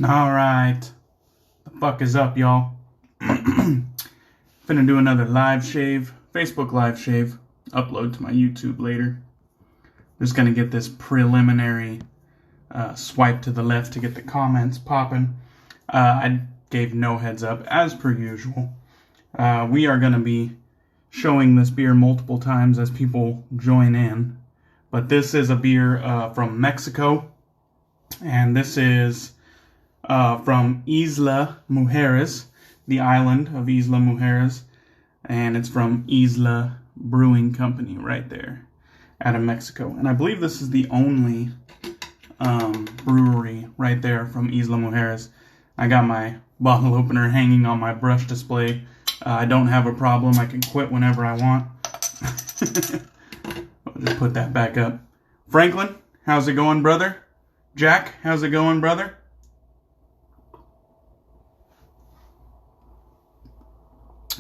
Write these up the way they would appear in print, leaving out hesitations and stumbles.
Alright. The fuck is up, y'all? Finna do another live shave. Facebook live shave. Upload to my YouTube later. Just gonna get this preliminary swipe to the left to get the comments popping. I gave no heads up, as per usual. We are gonna be showing this beer multiple times as people join in. But this is a beer from Mexico. And this is from Isla Mujeres, the island of Isla Mujeres. And it's from Isla Brewing Company right there out of Mexico. And I believe this is the only brewery right there from Isla Mujeres. I got my bottle opener hanging on my brush display. I don't have a problem. I can quit whenever I want. I'll just put that back up. Franklin, how's it going, brother? Jack, how's it going, brother?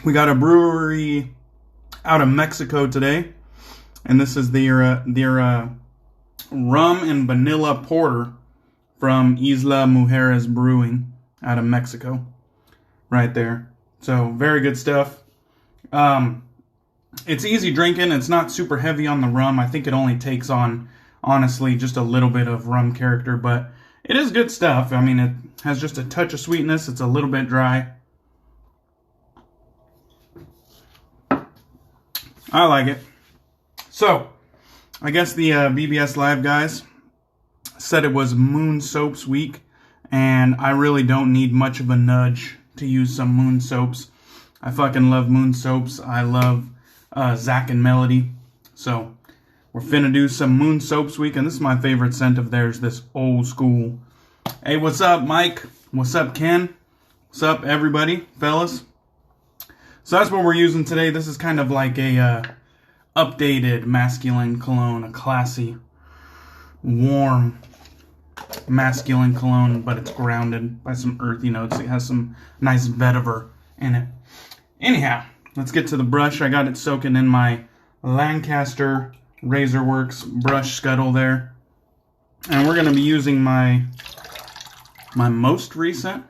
We got a brewery out of Mexico today, and this is their rum and vanilla porter from Isla Mujeres Brewing out of Mexico, right there. So very good stuff. It's easy drinking. It's not super heavy on the rum. I think it only takes on, honestly, just a little bit of rum character, but it is good stuff. I mean, it has just a touch of sweetness. It's a little bit dry. I like it. So, I guess the BBS Live guys said it was Moon Soaps week, and I really don't need much of a nudge to use some Moon Soaps. I fucking love Moon Soaps. I love Zach and Melody. So, we're finna do some Moon Soaps week, and this is my favorite scent of theirs, this old school. Hey, what's up, Mike? What's up, Ken? What's up, everybody, fellas? So that's what we're using today. This is kind of like a updated masculine cologne, a classy, warm masculine cologne, but it's grounded by some earthy notes. It has some nice vetiver in it. Anyhow, let's get to the brush. I got it soaking in my Lancaster Razorworks brush scuttle there. And we're going to be using my most recent,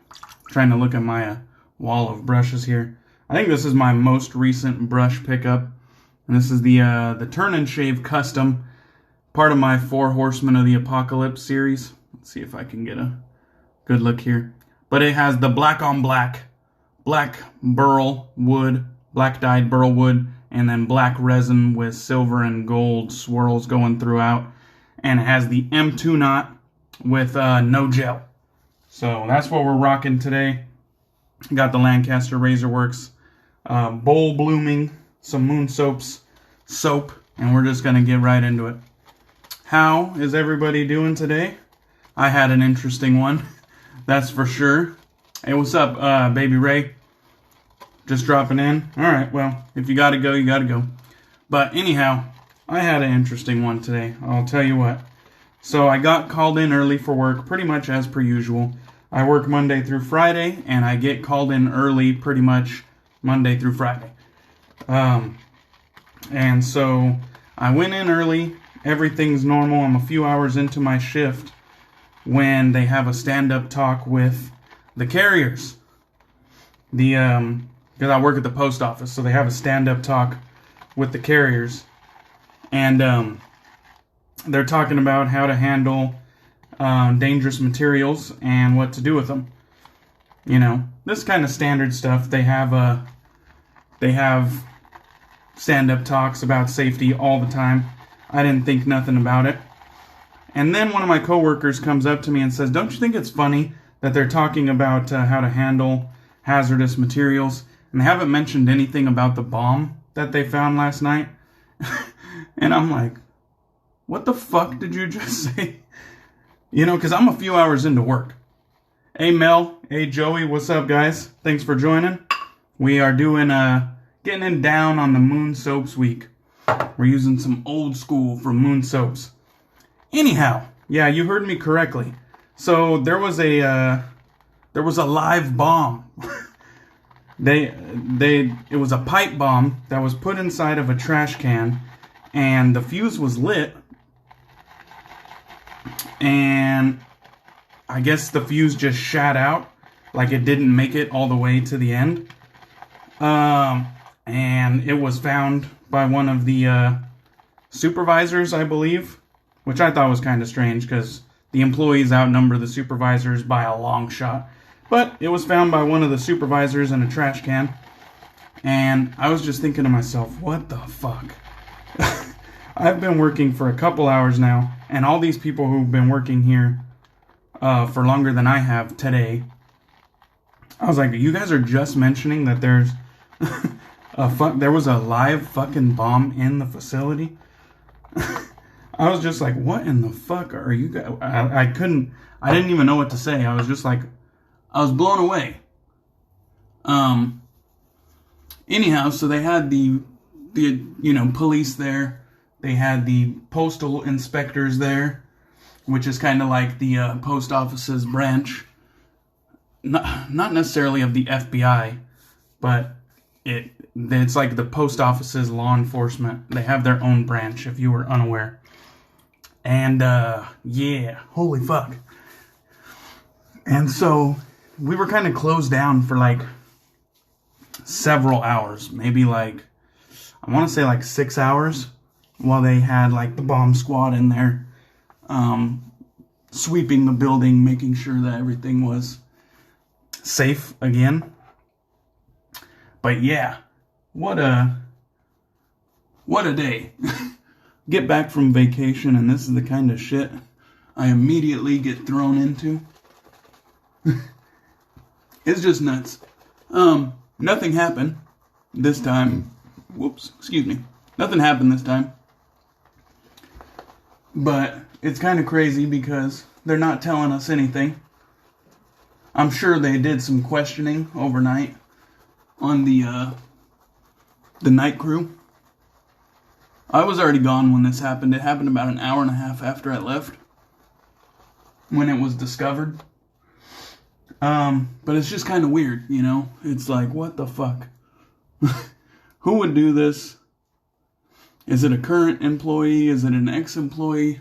trying to look at my wall of brushes here. I think this is my most recent brush pickup. And this is the Turn and Shave Custom, part of my 4 Horsemen of the Apocalypse series. Let's see if I can get a good look here. But it has the black on black burl wood, black dyed burl wood, and then black resin with silver and gold swirls going throughout. And it has the M2 knot with no gel. So that's what we're rocking today. Got the Lancaster Razorworks bowl blooming, some Moon Soaps soap, and we're just gonna get right into it. How is everybody doing today? I had an interesting one, that's for sure. Hey, what's up, Baby Ray? Just dropping in. Alright, well, if you gotta go, you gotta go. But anyhow, I had an interesting one today, I'll tell you what. So I got called in early for work, pretty much as per usual. I work Monday through Friday, and I get called in early pretty much Monday through Friday. And so I went in early, everything's normal. I'm a few hours into my shift when they have a stand-up talk with the carriers. Because I work at the post office, so they have a stand-up talk with the carriers. And they're talking about how to handle dangerous materials and what to do with them. You know, this kind of standard stuff. They have stand-up talks about safety all the time. I didn't think nothing about it. And then one of my coworkers comes up to me and says, "Don't you think it's funny that they're talking about how to handle hazardous materials, and they haven't mentioned anything about the bomb that they found last night?" And I'm like, what the fuck did you just say? You know, because I'm a few hours into work. Hey, Mel. Hey, Joey. What's up, guys? Thanks for joining. We are doing, getting in down on the Moon Soaps week. We're using some old school from Moon Soaps. Anyhow, yeah, you heard me correctly. So there was a live bomb. It was a pipe bomb that was put inside of a trash can, and the fuse was lit. And I guess the fuse just shat out. Like it didn't make it all the way to the end. And it was found by one of the supervisors, I believe. Which I thought was kind of strange because the employees outnumber the supervisors by a long shot. But it was found by one of the supervisors in a trash can. And I was just thinking to myself, what the fuck? I've been working for a couple hours now, and all these people who've been working here for longer than I have today, I was like, you guys are just mentioning that there's there was a live fucking bomb in the facility? I was just like, what in the fuck are you guys? I didn't even know what to say. I was just like, I was blown away. Anyhow, so they had the police there. They had the postal inspectors there, which is kind of like the post office's branch. Not necessarily of the FBI, but it's like the post office's law enforcement. They have their own branch, if you were unaware. And, yeah, holy fuck. And so, we were kind of closed down for like several hours, maybe like, I want to say like 6 hours, while they had like the bomb squad in there, sweeping the building, making sure that everything was safe again. But yeah, what a day. Get back from vacation and this is the kind of shit I immediately get thrown into. It's just nuts. Nothing happened this time. Whoops, excuse me. Nothing happened this time. But it's kind of crazy because they're not telling us anything. I'm sure they did some questioning overnight on the night crew. I was already gone when this happened. It happened about an hour and a half after I left, when it was discovered. But it's just kind of weird, you know? It's like, what the fuck? Who would do this? Is it a current employee? Is it an ex-employee?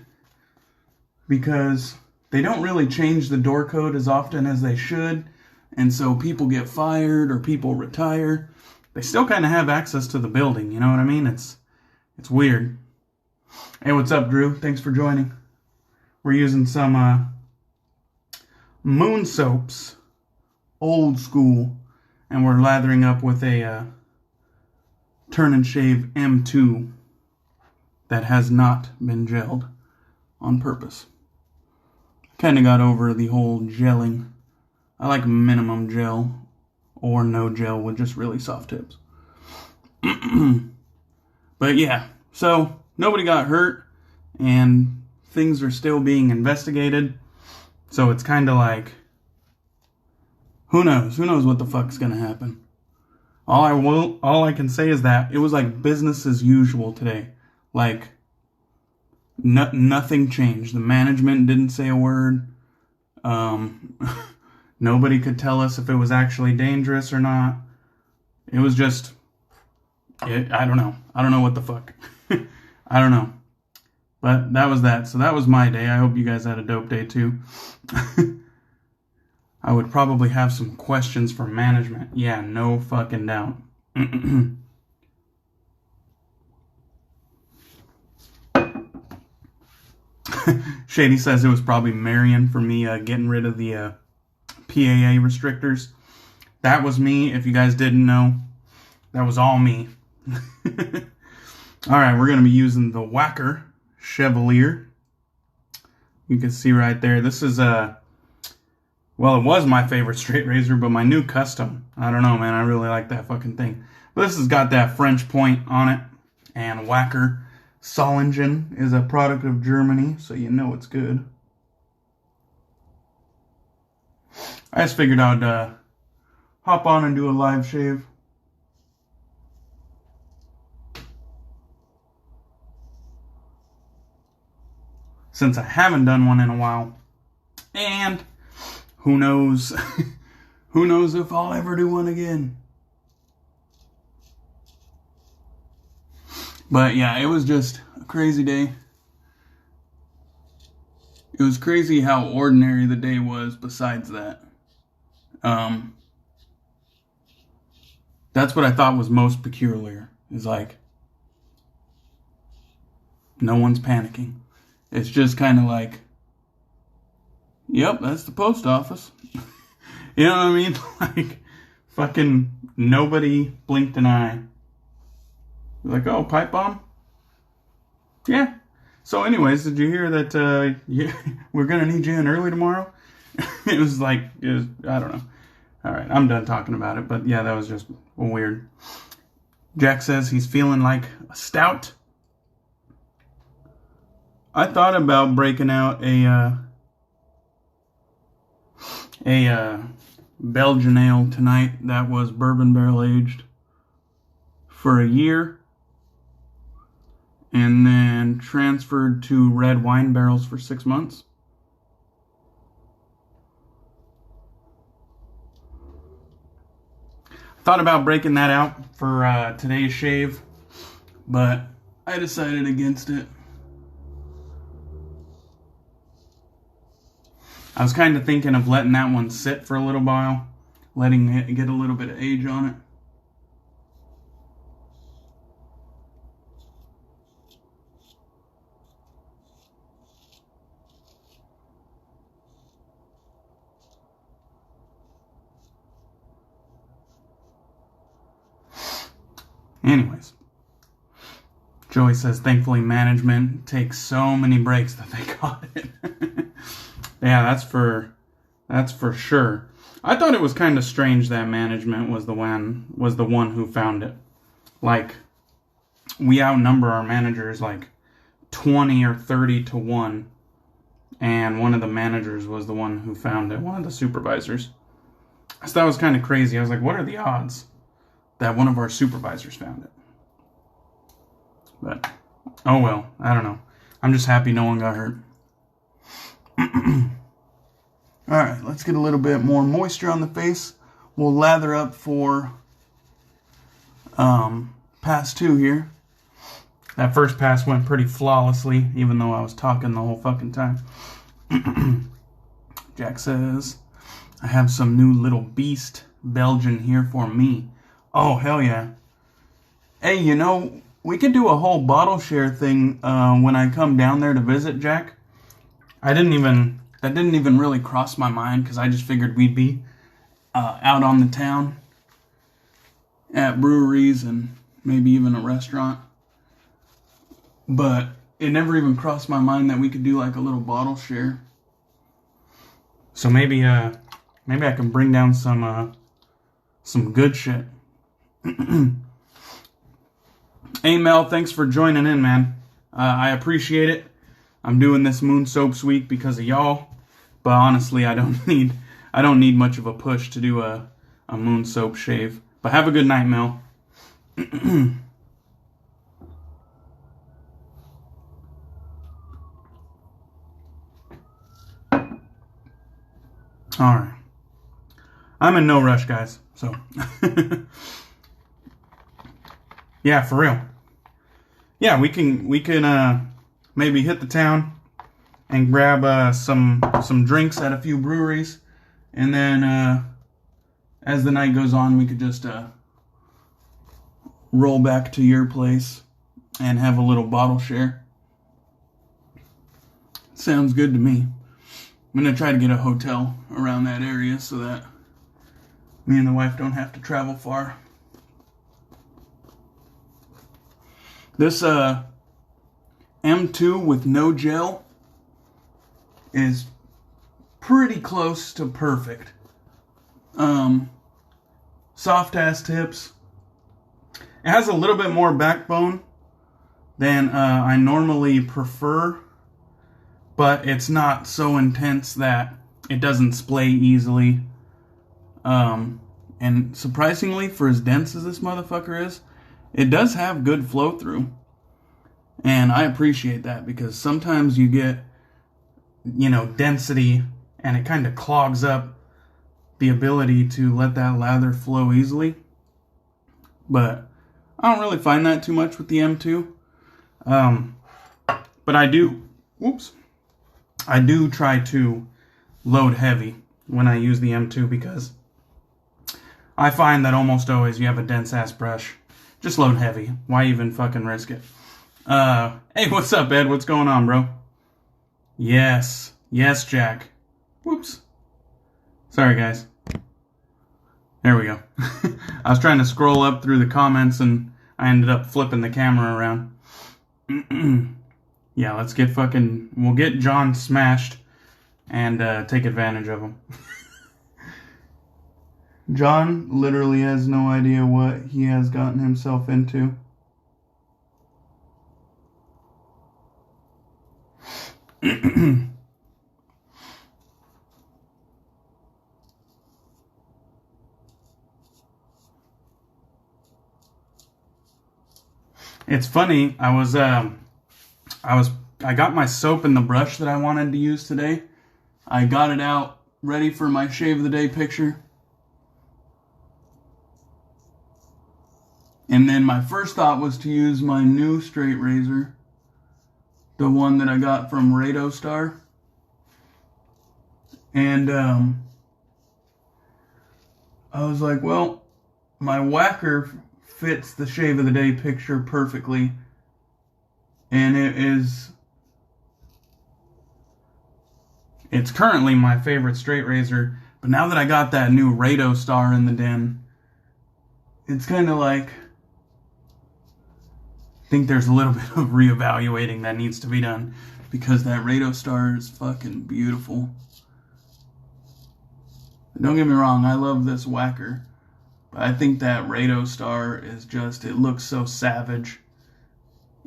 Because they don't really change the door code as often as they should. And so people get fired or people retire. They still kind of have access to the building, you know what I mean? It's weird. Hey, what's up, Drew? Thanks for joining. We're using some Moon soaps, old school, and we're lathering up with a Turn and Shave M2 that has not been gelled on purpose. Kind of got over the whole gelling. I like minimum gel or no gel with just really soft tips. But yeah, so nobody got hurt and things are still being investigated. So it's kind of like, who knows? Who knows what the fuck's gonna happen? All I can say is that it was like business as usual today. Like, nothing changed. The management didn't say a word. Nobody could tell us if it was actually dangerous or not. It was just, I don't know. I don't know what the fuck. I don't know. But that was that. So that was my day. I hope you guys had a dope day too. I would probably have some questions for management. Yeah, no fucking doubt. Shady says it was probably Marion for me getting rid of the PAA restrictors. That was me. If you guys didn't know, that was all me. Alright, we're going to be using the Wacker Chevalier. You can see right there. This is well, it was my favorite straight razor, but my new custom. I don't know, man. I really like that fucking thing. But this has got that French point on it. And Wacker Solingen is a product of Germany, so you know it's good. I just figured I'd hop on and do a live shave. Since I haven't done one in a while. And who knows? Who knows if I'll ever do one again. But yeah, it was just a crazy day. It was crazy how ordinary the day was besides that. That's what I thought was most peculiar. Is like, no one's panicking. It's just kind of like, yep, that's the post office. You know what I mean? Like, fucking nobody blinked an eye. Like, oh, pipe bomb? Yeah. So anyways, did you hear that we're going to need you in early tomorrow? I don't know. All right, I'm done talking about it. But yeah, that was just weird. Jack says he's feeling like a stout. I thought about breaking out a Belgian ale tonight that was bourbon barrel aged for a year and then transferred to red wine barrels for 6 months. Thought about breaking that out for today's shave, but I decided against it. I was kind of thinking of letting that one sit for a little while, letting it get a little bit of age on it. Anyways, Joey says, thankfully management takes so many breaks that they caught it. Yeah, that's for sure. I thought it was kind of strange that management was the one who found it. Like, we outnumber our managers like 20 or 30 to 1, and one of the managers was the one who found it, one of the supervisors. I thought that was kind of crazy. I was like, what are the odds that one of our supervisors found it? But, oh well, I don't know. I'm just happy no one got hurt. Alright, let's get a little bit more moisture on the face. We'll lather up for pass 2 here. That first pass went pretty flawlessly, even though I was talking the whole fucking time. Jack says, I have some new little beast Belgian here for me. Oh, hell yeah. Hey, you know, we could do a whole bottle share thing when I come down there to visit, Jack. That didn't even really cross my mind, because I just figured we'd be out on the town at breweries and maybe even a restaurant. But it never even crossed my mind that we could do like a little bottle share. So maybe I can bring down some good shit. Hey Mel, thanks for joining in, man. I appreciate it. I'm doing this Moon Soaps week because of y'all, but honestly, I don't need much of a push to do a Moon Soap shave. But have a good night, Mel. All right. I'm in no rush, guys. So, yeah, for real. Yeah, we can maybe hit the town and grab some drinks at a few breweries, and then as the night goes on, we could just roll back to your place and have a little bottle share. Sounds good to me. I'm going to try to get a hotel around that area so that me and the wife don't have to travel far. This M2 with no gel is pretty close to perfect. Soft ass tips. It has a little bit more backbone than I normally prefer, but it's not so intense that it doesn't splay easily. And surprisingly, for as dense as this motherfucker is, it does have good flow through. And I appreciate that, because sometimes you get, density, and it kind of clogs up the ability to let that lather flow easily. But I don't really find that too much with the M2. But I do. Whoops. I do try to load heavy when I use the M2 because I find that almost always you have a dense ass brush. Just load heavy. Why even fucking risk it? Hey, what's up, Ed? What's going on, bro? Yes. Yes, Jack. Whoops. Sorry, guys. There we go. I was trying to scroll up through the comments and I ended up flipping the camera around. Yeah, let's get we'll get John smashed and take advantage of him. John literally has no idea what he has gotten himself into. It's funny, I got my soap and the brush that I wanted to use today. I got it out ready for my shave of the day picture. And then my first thought was to use my new straight razor, the one that I got from Rado Star. And I was like, well, my Wacker fits the shave of the day picture perfectly. And it's currently my favorite straight razor. But now that I got that new Rado Star in the den, it's kind of like, I think there's a little bit of reevaluating that needs to be done because that Rado Star is fucking beautiful. Don't get me wrong, I love this Wacker, but I think that Rado Star is just, it looks so savage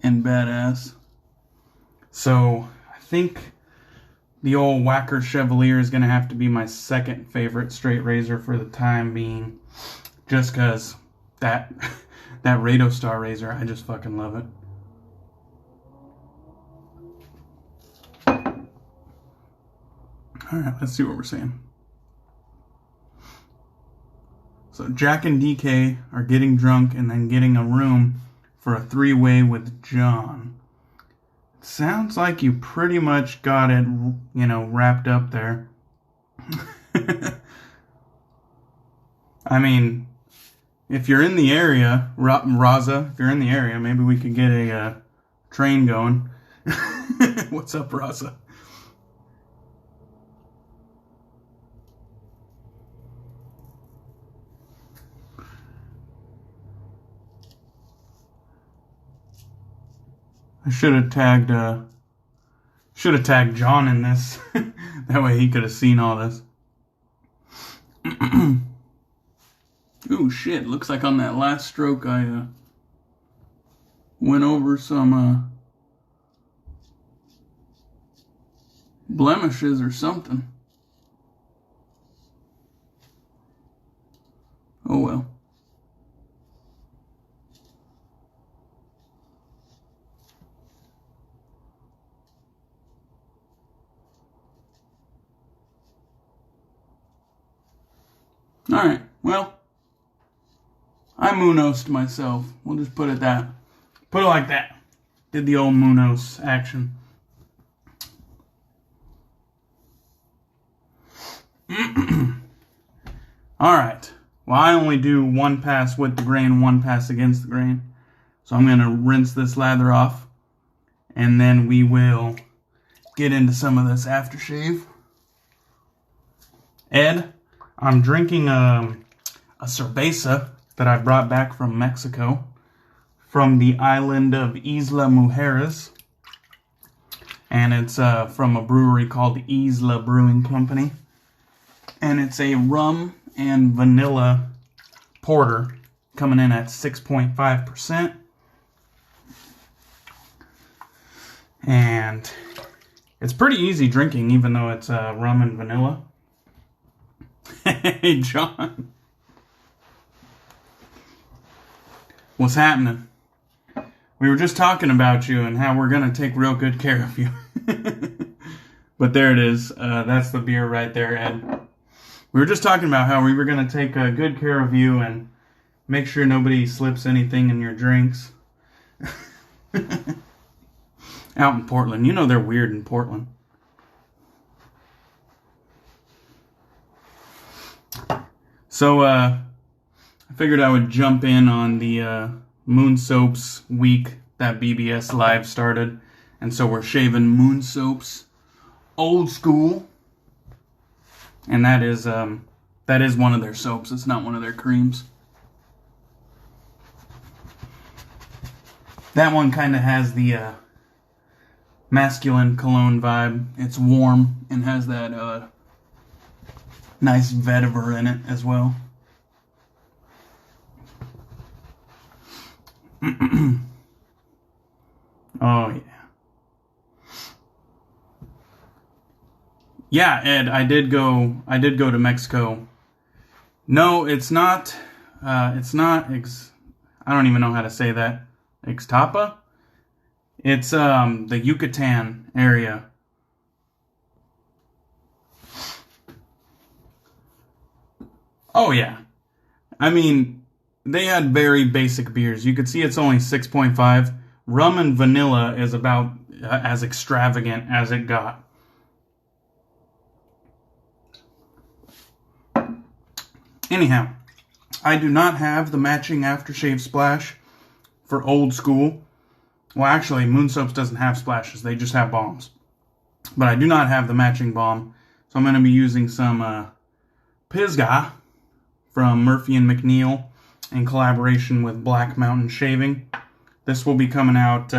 and badass. So I think the old Wacker Chevalier is going to have to be my second favorite straight razor for the time being, just because that Rado Star razor, I just fucking love it. Alright, let's see what we're saying. So Jack and DK are getting drunk and then getting a room for a three-way with John. Sounds like you pretty much got it, wrapped up there. I mean, if you're in the area, Raza, if you're in the area, maybe we could get a train going. What's up, Raza? I should have tagged John in this. That way he could have seen all this. Ooh, shit. Looks like on that last stroke I went over some blemishes or something. Oh well. Alright, well, I Moonosed myself. We'll just put it like that. Did the old Moonos action. Alright, well, I only do one pass with the grain, one pass against the grain. So I'm going to rinse this lather off, and then we will get into some of this aftershave. Ed, I'm drinking a cerveza that I brought back from Mexico, from the island of Isla Mujeres. And it's from a brewery called Isla Brewing Company. And it's a rum and vanilla porter, coming in at 6.5%. And it's pretty easy drinking, even though it's rum and vanilla. Hey, John. What's happening? We were just talking about you and how we're going to take real good care of you. But there it is. That's the beer right there, Ed. We were just talking about how we were going to take good care of you and make sure nobody slips anything in your drinks. Out in Portland. You know they're weird in Portland. So, I figured I would jump in on the Moon Soaps week that BBS Live started. And so we're shaving Moon Soaps Old School. And that is one of their soaps. It's not one of their creams. That one kind of has the masculine cologne vibe. It's warm and has that nice vetiver in it as well. Oh yeah. Yeah, Ed, I did go to Mexico. No, it's not I don't even know how to say that. Ixtapa? It's the Yucatan area. Oh yeah. I mean, they had very basic beers. You could see it's only 6.5. Rum and vanilla is about as extravagant as it got. Anyhow, I do not have the matching aftershave splash for Old School. Well, actually, Moon Soaps doesn't have splashes. They just have bombs. But I do not have the matching bomb. So I'm going to be using some Pisgah from Murphy and McNeil in collaboration with Black Mountain Shaving. This will be coming out,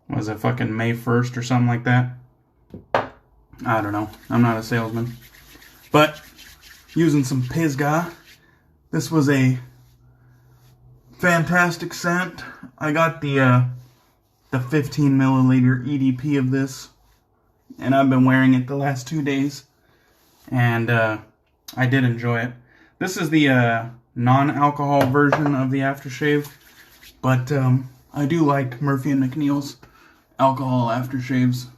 was it fucking May 1st or something like that? I don't know. I'm not a salesman. But using some Pisgah. This was a fantastic scent. I got the 15 milliliter EDP of this, and I've been wearing it the last 2 days, and I did enjoy it. This is the non-alcohol version of the aftershave, but I do like Murphy and McNeil's alcohol aftershaves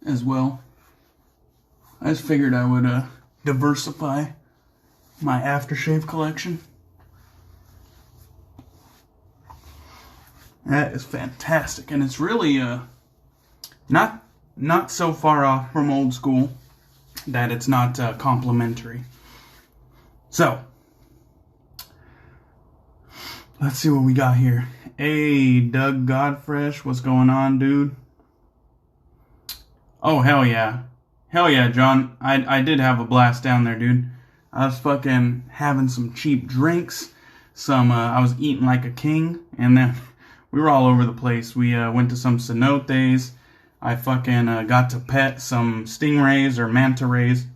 as well. I just figured I would diversify my aftershave collection. That is fantastic, and it's really not so far off from Old School that it's not complimentary. So let's see what we got here. Hey, Doug Godfresh, what's going on, dude? Oh, hell yeah. Hell yeah, John. I did have a blast down there, dude. I was fucking having some cheap drinks. I was eating like a king. And then we were all over the place. We went to some cenotes. I fucking got to pet some stingrays or manta rays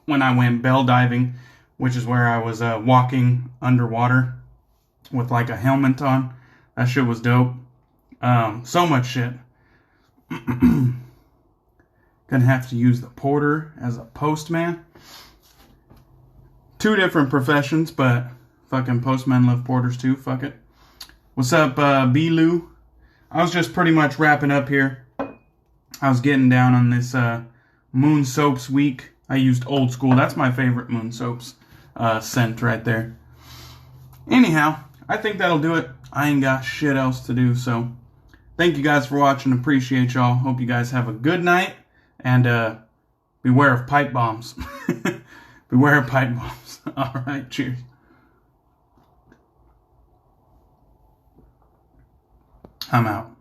when I went bell diving, which is where I was walking underwater with like a helmet on. That shit was dope. So much shit. Gonna have to use the porter as a postman. 2 different professions, but fucking postmen love porters too. Fuck it. What's up, B-Lou? I was just pretty much wrapping up here. I was getting down on this Moon Soaps week. I used Old School. That's my favorite Moon Soaps scent right there. Anyhow, I think that'll do it. I ain't got shit else to do, so thank you guys for watching. Appreciate y'all. Hope you guys have a good night, and beware of pipe bombs. Beware of pipe bombs. All right, cheers. I'm out.